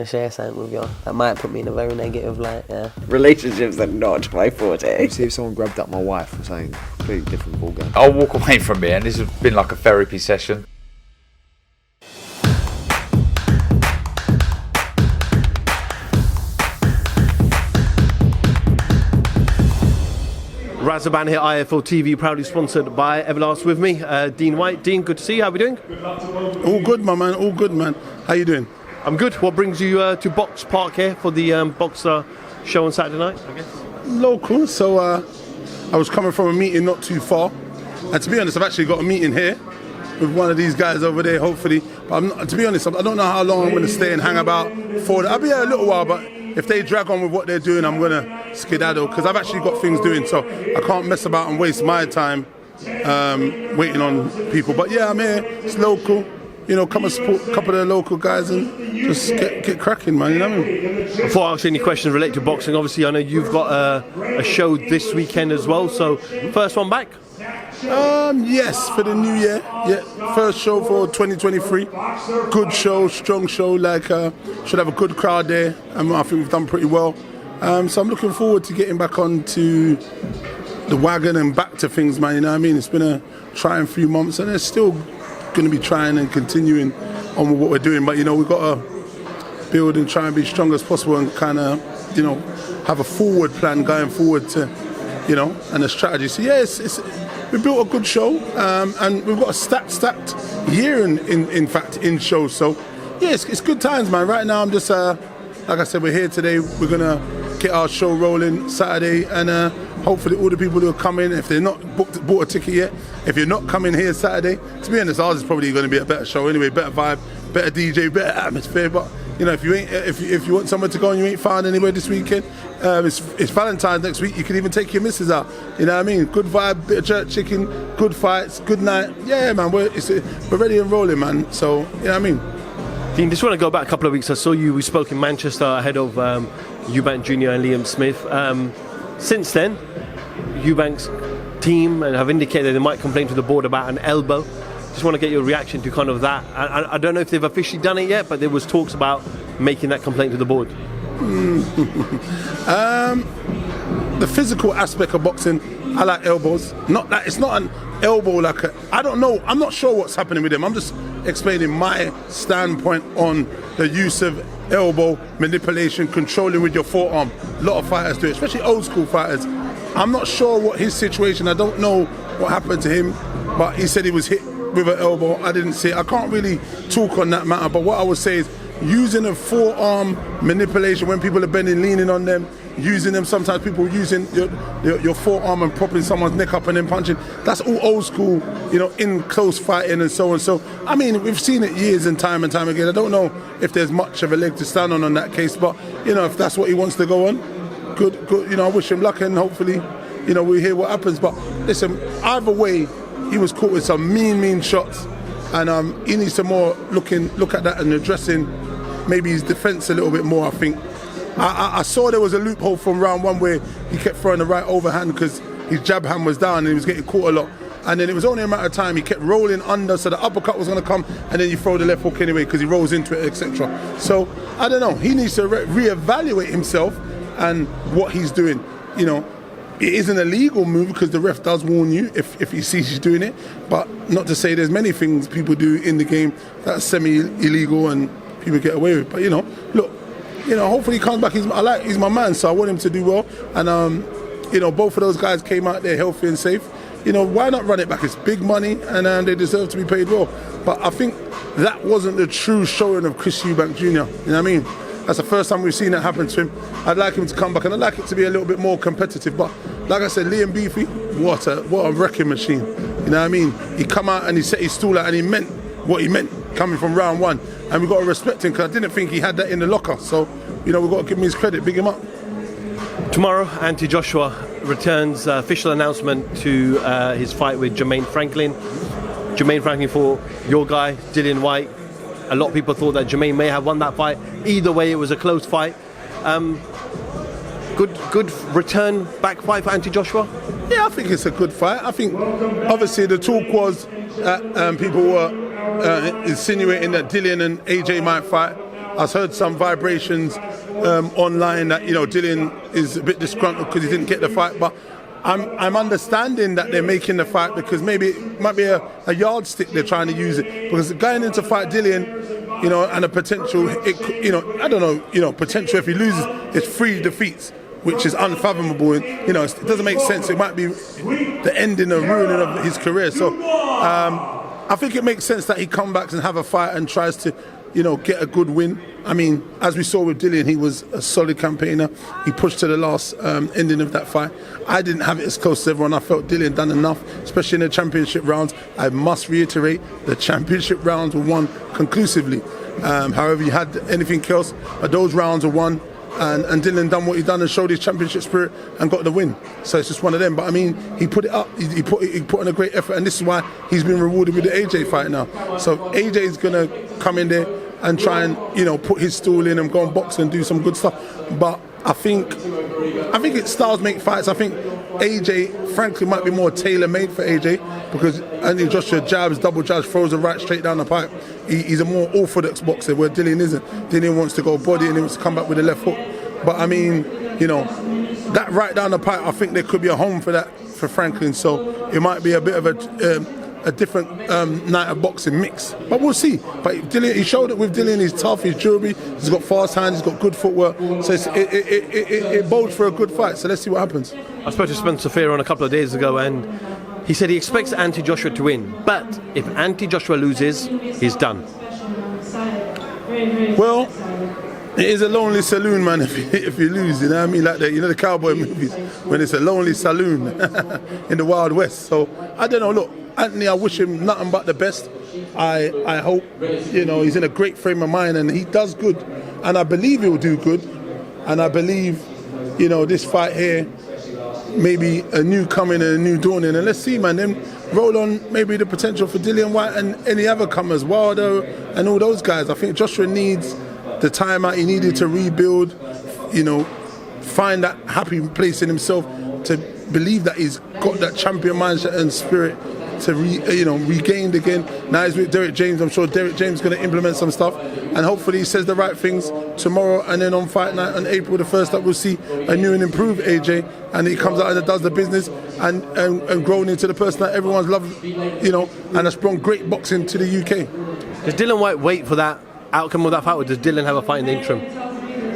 to share something with you. That might put me in a very negative light, yeah. Relationships are not my forte. See if someone grabbed up my wife or something completely different ballgame. I'll walk away from here, and this has been like a therapy session. Razaban here, IFL TV, proudly sponsored by Everlast. With me, Dean Whyte. Dean, good to see you. How are we doing? All good, my man. All good, man. How you doing? I'm good. What brings you to Box Park here for the boxer show on Saturday night, I guess? Local. So I was coming from a meeting not too far, and to be honest, I've actually got a meeting here with one of these guys over there. Hopefully, but to be honest, I don't know how long I'm going to stay and hang about for. I'll be here a little while, but if they drag on with what they're doing, I'm going to skedaddle because I've actually got things doing, so I can't mess about and waste my time waiting on people. But yeah, I'm here. It's local. You know, come and support a couple of the local guys and just get cracking, man. You know what I mean? Before I ask you any questions related to boxing, obviously I know you've got a show this weekend as well. So first one back? Yes, for the new year. Yeah, first show for 2023. Good show, strong show. Like should have a good crowd there. I think we've done pretty well. So I'm looking forward to getting back onto the wagon and back to things, man. You know what I mean? It's been a trying few months, and it's still going to be trying and continuing on with what we're doing. But you know, we've got to build and try and be strong as possible, and kind of, you know, have a forward plan going forward to, you know, and a strategy. So yeah, we built a good show, and we've got a stacked year in fact in shows. So yeah, it's good times, man. Right now I'm just like I said, we're here today. We're gonna get our show rolling Saturday, and hopefully all the people who are coming, if they're not bought a ticket yet, if you're not coming here Saturday, to be honest, ours is probably going to be a better show anyway, better vibe, better DJ, better atmosphere. But you know, if you want somewhere to go and you ain't found anywhere this weekend, it's Valentine's next week. You can even take your missus out. You know what I mean? Good vibe, bit of jerk chicken, good fights, good night. Yeah, man, we're ready and rolling, man. So you know what I mean? Dean, just want to go back a couple of weeks. I saw we spoke in Manchester ahead of Eubank Jr. and Liam Smith. Since then, Eubank's team have indicated they might complain to the board about an elbow. Just want to get your reaction to kind of that. I don't know if they've officially done it yet, but there was talks about making that complaint to the board. The physical aspect of boxing, I like elbows. Not that it's not an elbow like I don't know. I'm not sure what's happening with them. I'm just explaining my standpoint on the use of elbow manipulation, controlling with your forearm. A lot of fighters do it, especially old school fighters. I'm not sure what his situation. I don't know what happened to him, but he said he was hit with an elbow. I didn't see it. I can't really talk on that matter. But what I would say is using a forearm manipulation when people are bending, leaning on them. Using them, sometimes people using your forearm and propping someone's neck up and then punching. That's all old school, you know, in close fighting and so on. So, I mean, we've seen it years and time again. I don't know if there's much of a leg to stand on that case, but, you know, if that's what he wants to go on, good. You know, I wish him luck, and hopefully, you know, we hear what happens. But listen, either way, he was caught with some mean shots, and he needs to more look at that and addressing maybe his defence a little bit more, I think. I saw there was a loophole from round one where he kept throwing the right overhand because his jab hand was down and he was getting caught a lot. And then it was only a matter of time. He kept rolling under, so the uppercut was going to come, and then you throw the left hook anyway because he rolls into it, etc. So, I don't know. He needs to re-evaluate himself and what he's doing. You know, it is an illegal move because the ref does warn you if he sees you doing it. But not to say there's many things people do in the game that's semi-illegal and people get away with. But, you know, look. You know, hopefully he comes back. He's my man, so I want him to do well. And you know, both of those guys came out there healthy and safe. You know, why not run it back? It's big money, and they deserve to be paid well. But I think that wasn't the true showing of Chris Eubank Jr. You know what I mean? That's the first time we've seen that happen to him. I'd like him to come back, and I'd like it to be a little bit more competitive. But like I said, Liam Beefy, what a wrecking machine. You know what I mean? He come out and he set his stall out, and he meant what he meant coming from round one. And we've got to respect him because I didn't think he had that in the locker. So, you know, we've got to give him his credit, big him up. Tomorrow, Anthony Joshua returns official announcement to his fight with Jermaine Franklin. Jermaine Franklin for your guy, Dillian Whyte. A lot of people thought that Jermaine may have won that fight. Either way, it was a close fight. Good return back fight for Anthony Joshua? Yeah, I think it's a good fight. I think, obviously, the talk was that people were insinuating that Dillian and AJ might fight. I've heard some vibrations online that, you know, Dillian is a bit disgruntled because he didn't get the fight, but I'm understanding that they're making the fight because maybe it might be a yardstick they're trying to use it, because going into fight Dillian, you know, and a potential, you know, I don't know, you know, potential if he loses, it's 3 defeats, which is unfathomable, and you know, it doesn't make sense. It might be the ending or ruining of his career. So I think it makes sense that he comes back and have a fight and tries to, you know, get a good win. I mean, as we saw with Dillian, he was a solid campaigner. He pushed to the last ending of that fight. I didn't have it as close as everyone. I felt Dillian done enough, especially in the championship rounds. I must reiterate, the championship rounds were won conclusively. However, you had anything else, but those rounds were won. And Dillian done what he done and showed his championship spirit and got the win. So it's just one of them. But I mean, he put it up. He put in a great effort, and this is why he's been rewarded with the AJ fight now. So AJ is gonna come in there and try and, you know, put his stool in and go and box and do some good stuff. But I think it's styles make fights. I think AJ, frankly, might be more tailor-made for AJ, because Anthony Joshua jabs, double jabs, throws a right straight down the pipe. He's a more orthodox boxer, where Dillian isn't. Dillian wants to go body and he wants to come back with a left hook. But I mean, you know, that right down the pipe, I think there could be a home for that for Franklin. So it might be a bit of a different night of boxing mix, but we'll see. But Dillian, he showed it with Dillian. He's tough, he's durable, he's got fast hands, he's got good footwork. So it bodes for a good fight. So let's see what happens. I spoke to Spencer Fearon a couple of days ago, and he said he expects Anthony Joshua to win, but if Anthony Joshua loses, he's done. Well, it is a lonely saloon, man, if you lose, you know what I mean? Like the cowboy movies, when it's a lonely saloon in the Wild West. So, I don't know, look, Anthony, I wish him nothing but the best. I hope, you know, he's in a great frame of mind and he does good. And I believe he'll do good. And I believe, you know, this fight here, maybe a new coming and a new dawning. And let's see, man, then roll on maybe the potential for Dillian Whyte and any other comers, Wilder and all those guys. I think Joshua needs the time out he needed to rebuild, you know, find that happy place in himself, to believe that he's got that champion mindset and spirit to regained again. Now he's with Derek James. I'm sure Derek James is going to implement some stuff, and hopefully he says the right things tomorrow, and then on fight night on April the 1st that we'll see a new and improved AJ, and he comes out and does the business and grown into the person that everyone's loved, you know, and has brought great boxing to the UK. Does Dillian Whyte wait for that outcome of that fight, or does Dillian have a fight in the interim?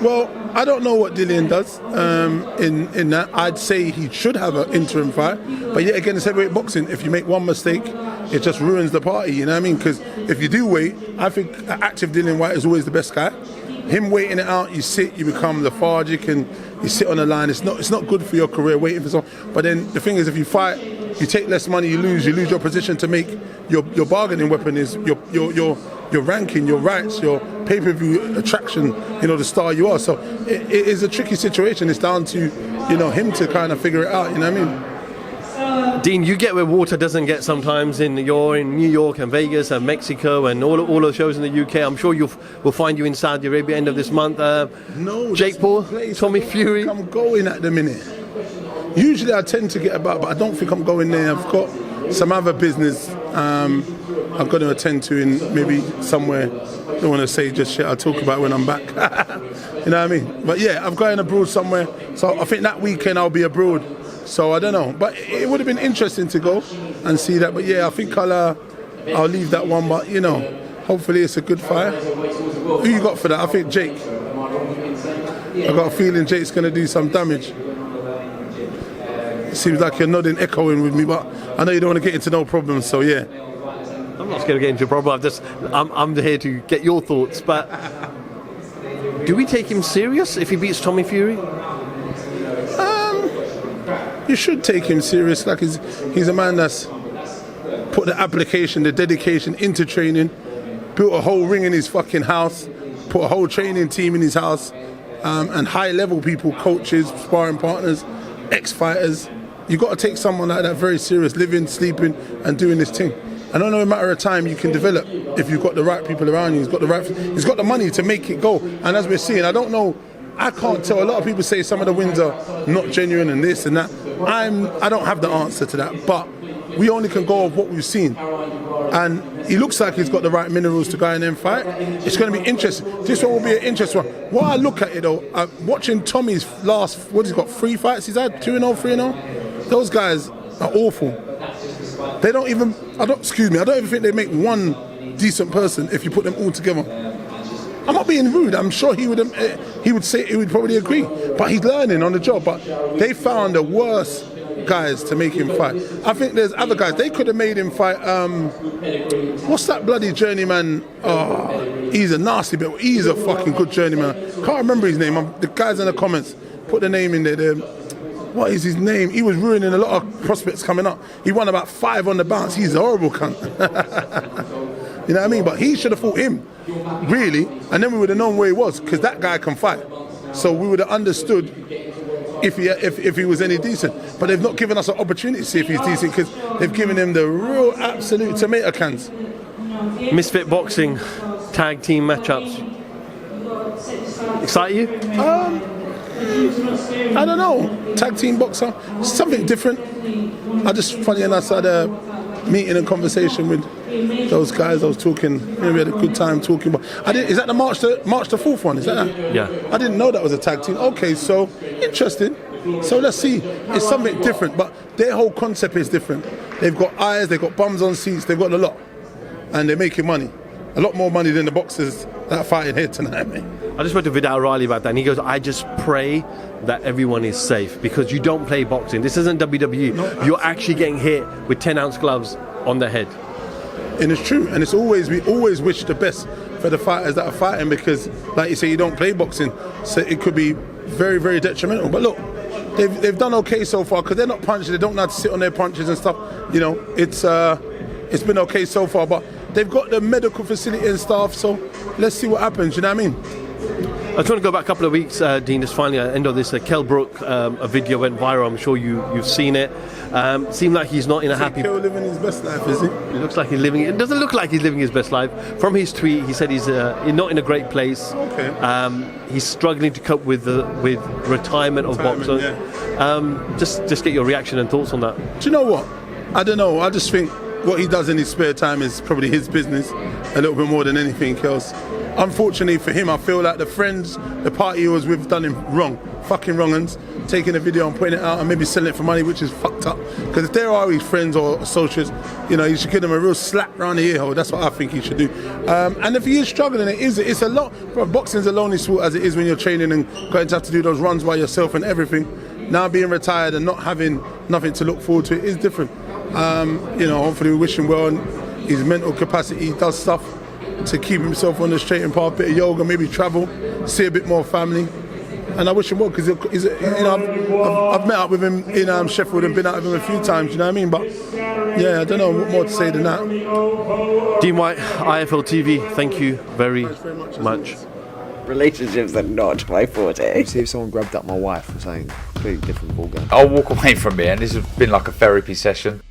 Well, I don't know what Dillian does in that. I'd say he should have an interim fight, but yet again, it's heavyweight boxing. If you make one mistake, it just ruins the party, you know what I mean? Because if you do wait, I think active Dillian Whyte is always the best guy. Him waiting it out, you sit, you become lethargic, and you sit on the line. It's not good for your career waiting for someone. But then the thing is, if you fight, you take less money, you lose your position to make your bargaining weapon is your ranking, your rights, your pay-per-view attraction, you know, the star you are. So it is a tricky situation. It's down to, you know, him to kind of figure it out, you know what I mean? Dean, you get where water doesn't get sometimes. You're in New York and Vegas and Mexico and all those shows in the UK. I'm sure we'll find you in Saudi Arabia end of this month. No, Jake Paul, Tommy Fury. I'm going at the minute. Usually I tend to get about, but I don't think I'm going there. I've got some other business I've got to attend to in maybe somewhere. I don't want to say just shit. I'll talk about it when I'm back. You know what I mean? But yeah, I'm going abroad somewhere. So I think that weekend I'll be abroad. So I don't know. But it would have been interesting to go and see that. But yeah, I think I'll leave that one. But you know, hopefully it's a good fight. Who you got for that? I think Jake. I got a feeling Jake's going to do some damage. It seems like you're nodding, echoing with me, but I know you don't want to get into no problems, so yeah. I'm not going to get into a problem. I'm here to get your thoughts. But do we take him serious if he beats Tommy Fury? You should take him serious. Like he's a man that's put the application, the dedication into training, built a whole ring in his fucking house, put a whole training team in his house, and high-level people, coaches, sparring partners, ex-fighters. You've got to take someone like that very serious, living, sleeping, and doing this thing. I don't know, a matter of time you can develop if you've got the right people around you. He's got the money to make it go. And as we're seeing, I don't know, I can't tell. A lot of people say some of the wins are not genuine and this and that. I don't have the answer to that, but we only can go off what we've seen. and he looks like he's got the right minerals to go in and fight. It's going to be interesting. This one will be an interesting one. While I look at it though, watching Tommy's last, what he's got, 3 fights he's had, 2-0, 3-0. Those guys are awful. They don't even, I don't even think they make one decent person if you put them all together. I'm not being rude. I'm sure he would probably agree. But he's learning on the job. But they found the worst guys to make him fight. I think there's other guys. They could have made him fight. What's that bloody journeyman? Oh, he's a nasty bit. He's a fucking good journeyman. Can't remember his name. The guys in the comments put the name in there. What is his name? He was ruining a lot of prospects coming up. He won about 5 on the bounce. He's a horrible cunt. You know what I mean? But he should have fought him, really, and then we would have known where he was, because that guy can fight. So we would have understood if he was any decent. But they've not given us an opportunity to see if he's decent, because they've given him the real absolute tomato cans. Misfit Boxing tag team matchups. Excite you? I don't know. Tag team boxer, something different. I just, funny enough, had a meeting and conversation with those guys. I was talking. We had a good time talking. But is that the March the 4th one? Is that? Yeah. I didn't know that was a tag team. Okay, so interesting. So let's see. It's something different, but their whole concept is different. They've got eyes. They've got bums on seats. They've got a lot, and they're making money. A lot more money than the boxers that are fighting here tonight, mate. I just spoke to Vidal Riley about that, and he goes, I just pray that everyone is safe, because you don't play boxing. This isn't WWE. No, you're actually getting hit with 10-ounce gloves on the head. And it's true, and we always wish the best for the fighters that are fighting, because, like you say, you don't play boxing, so it could be very, very detrimental. But look, they've done okay so far, because they're not punching. They don't know how to sit on their punches and stuff. You know, it's been okay so far, but they've got the medical facility and stuff, so let's see what happens, you know what I mean? I just want to go back a couple of weeks, Dean, just finally at the end of this. Kell Brook, a video went viral. I'm sure you've seen it. Seemed like he's not in a happy... Kell living his best life, is he? It looks like he's living... It doesn't look like he's living his best life. From his tweet, he said he's not in a great place. Okay. He's struggling to cope with retirement of boxing. Yeah. Just get your reaction and thoughts on that. Do you know what? I don't know. I just think what he does in his spare time is probably his business a little bit more than anything else. Unfortunately for him, I feel like the party he was with done him wrong, fucking wrong uns, taking a video and putting it out and maybe selling it for money, which is fucked up. Because if there are his friends or associates, you know, he should give them a real slap round the ear hole. That's what I think he should do. And if he is struggling, it's a lot. Bro, boxing's a lonely sport as it is when you're training and going to have to do those runs by yourself and everything. Now being retired and not having nothing to look forward to, it is different. You know, hopefully we wish him well in his mental capacity. He does stuff to keep himself on the straight and path, a bit of yoga, maybe travel, see a bit more family. And I wish him well, because he's, you know, I've met up with him in Sheffield and been out with him a few times, you know what I mean? But yeah, I don't know what more to say than that. Dean Whyte, IFL TV, thank you very much. Relationships are not my forte. See if someone grabbed up my wife or something completely different ballgame. I'll walk away from it, and this has been like a therapy session.